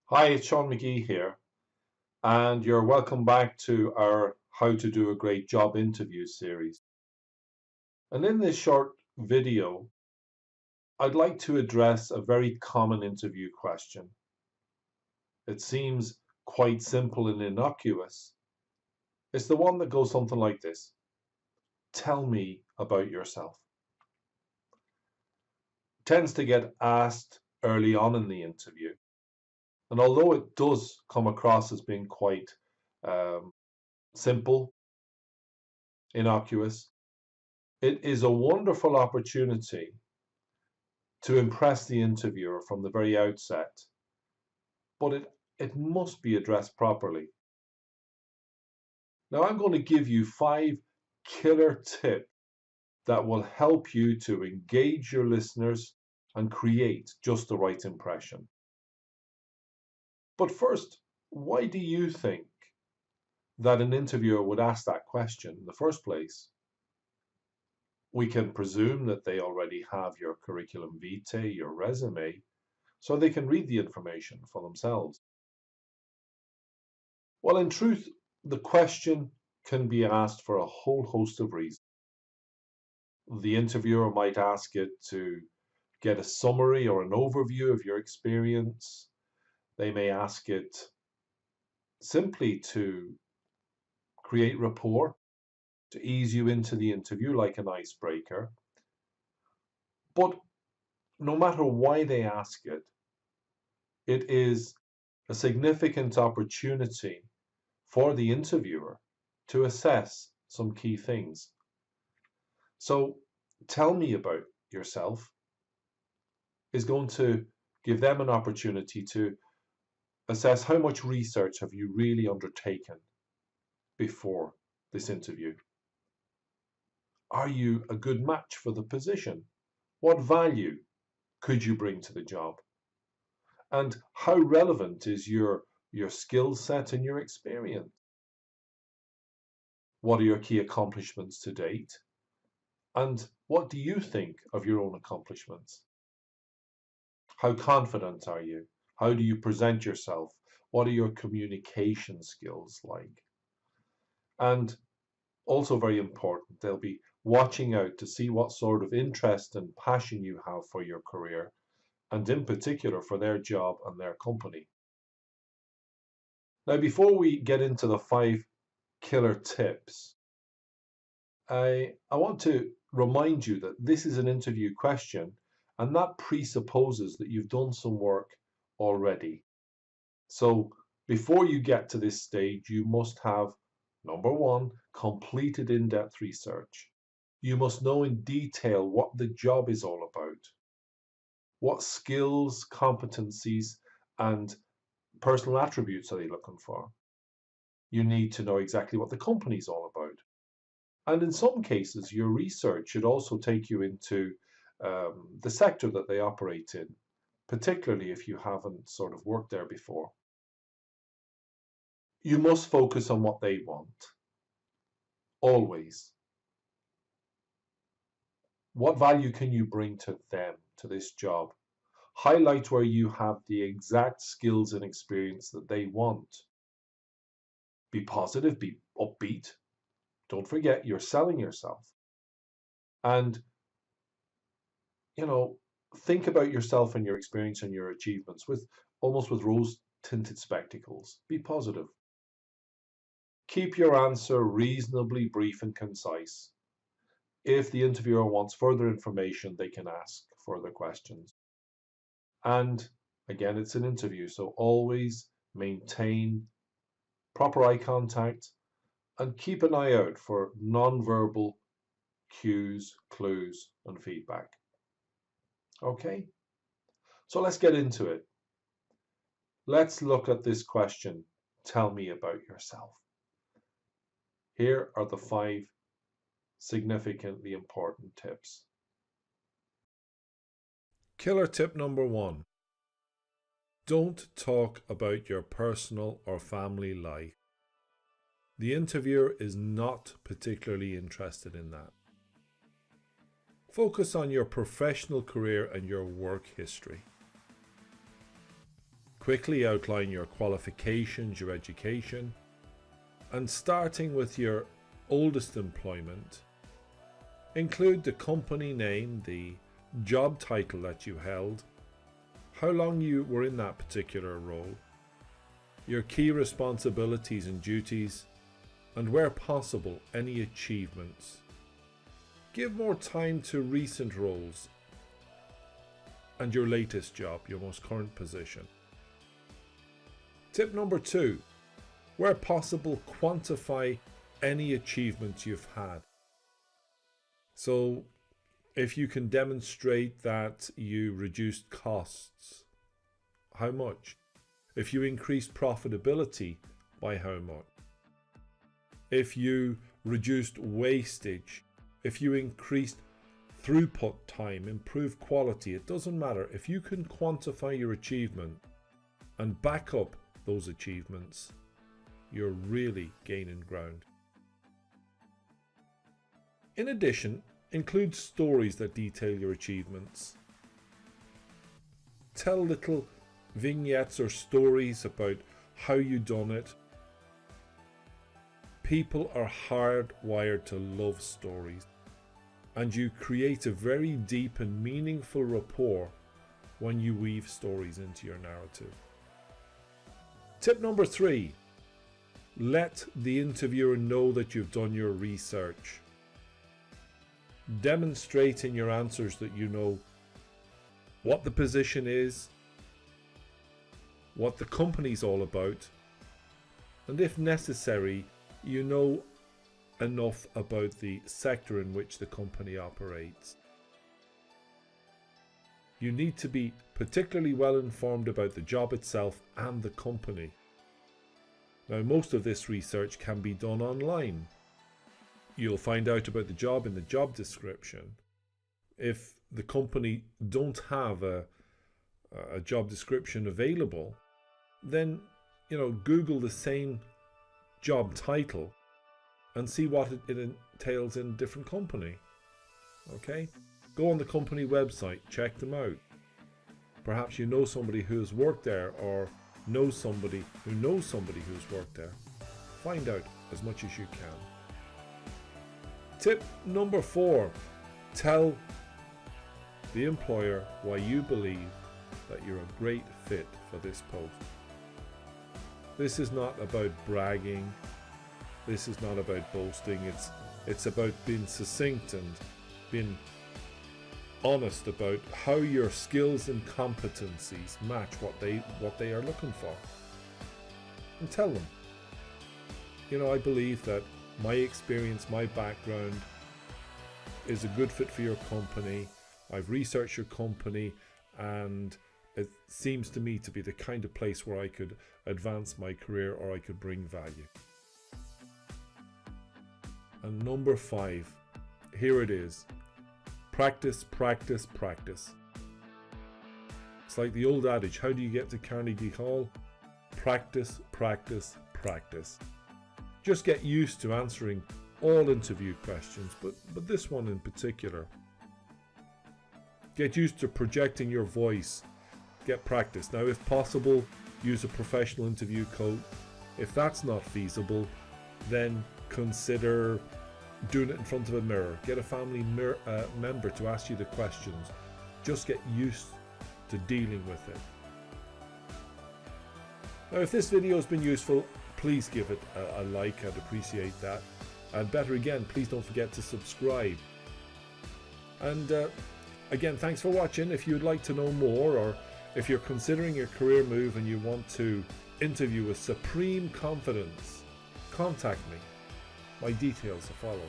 Hi, it's Sean McGee here, and you're welcome back to our How to Do a Great Job interview series. And in this short video, I'd like to address a very common interview question. It seems quite simple and innocuous. It's the one that goes something like this. Tell me about yourself. It tends to get asked early on in the interview. And although it does come across as being quite um, simple, innocuous, it is a wonderful opportunity to impress the interviewer from the very outset, but it must be addressed properly. Now, I'm going to give you 5 killer tips that will help you to engage your listeners and create just the right impression. But first, why do you think that an interviewer would ask that question in the first place? We can presume that they already have your curriculum vitae, your resume, so they can read the information for themselves. Well, in truth, the question can be asked for a whole host of reasons. The interviewer might ask it to get a summary or an overview of your experience. They may ask it simply to create rapport, to ease you into the interview like an icebreaker. But no matter why they ask it, it is a significant opportunity for the interviewer to assess some key things. So tell me about yourself is going to give them an opportunity to assess how much research have you really undertaken before this interview. Are you a good match for the position? What value could you bring to the job? And how relevant is your skill set and your experience? What are your key accomplishments to date? And what do you think of your own accomplishments? How confident are you? How do you present yourself? What are your communication skills like? And also very important, they'll be watching out to see what sort of interest and passion you have for your career, and in particular for their job and their company. Now, before we get into the 5 killer tips, I want to remind you that this is an interview question, and that presupposes that you've done some work already. So before you get to this stage, you must have, number one, completed in-depth research. You must know in detail what the job is all about, what skills, competencies, and personal attributes are they looking for. You need to know exactly what the company is all about. And in some cases, your research should also take you into the sector that they operate in, particularly if you haven't sort of worked there before. You must focus on what they want, always. What value can you bring to them, to this job? Highlight where you have the exact skills and experience that they want. Be positive, be upbeat. Don't forget you're selling yourself. And, you know, think about yourself and your experience and your achievements with almost with rose tinted spectacles. Be positive. Keep your answer reasonably brief and concise. If the interviewer wants further information, they can ask further questions. And again, it's an interview, so always maintain proper eye contact and keep an eye out for non-verbal cues, clues, and feedback. Okay, so let's get into it. Let's look at this question. Tell me about yourself. Here are the 5 significantly important tips. Killer tip number 1. Don't talk about your personal or family life. The interviewer is not particularly interested in that. Focus on your professional career and your work history. Quickly outline your qualifications, your education, and starting with your oldest employment, include the company name, the job title that you held, how long you were in that particular role, your key responsibilities and duties, and where possible, any achievements. Give more time to recent roles and your latest job, your most current position. Tip number 2, where possible, quantify any achievements you've had. So if you can demonstrate that you reduced costs, how much? If you increased profitability, by how much? If you reduced wastage, if you increased throughput time, improved quality, it doesn't matter. If you can quantify your achievement and back up those achievements, you're really gaining ground. In addition, include stories that detail your achievements. Tell little vignettes or stories about how you done it. People are hardwired to love stories, and you create a very deep and meaningful rapport when you weave stories into your narrative. Tip number 3, let the interviewer know that you've done your research. Demonstrate in your answers that you know what the position is, what the company's all about, and if necessary, you know enough about the sector in which the company operates. You need to be particularly well informed about the job itself and the company. Now, most of this research can be done online. You'll find out about the job in the job description. If the company don't have a job description available, then Google the same job title and see what it entails in a different company. Okay? Go on the company website, check them out. Perhaps you know somebody who's worked there, or knows somebody who knows somebody who's worked there. Find out as much as you can. Tip number 4, tell the employer why you believe that you're a great fit for this post. This is not about bragging. This is not about boasting. It's about being succinct and being honest about how your skills and competencies match what they are looking for. And tell them, I believe that my experience, my background is a good fit for your company. I've researched your company, and it seems to me to be the kind of place where I could advance my career or I could bring value. And number 5, here it is. Practice, practice, practice. It's like the old adage, how do you get to Carnegie Hall? Practice, practice, practice. Just get used to answering all interview questions, but this one in particular. Get used to projecting your voice. Get practice. Now, if possible, use a professional interview coach. If that's not feasible, then consider doing it in front of a mirror. Get a family member to ask you the questions. Just get used to dealing with it. Now, if this video has been useful, please give it a like. I'd appreciate that. And better again, please don't forget to subscribe. And again, thanks for watching. If you'd like to know more, or if you're considering a career move and you want to interview with supreme confidence, contact me. My details are follow.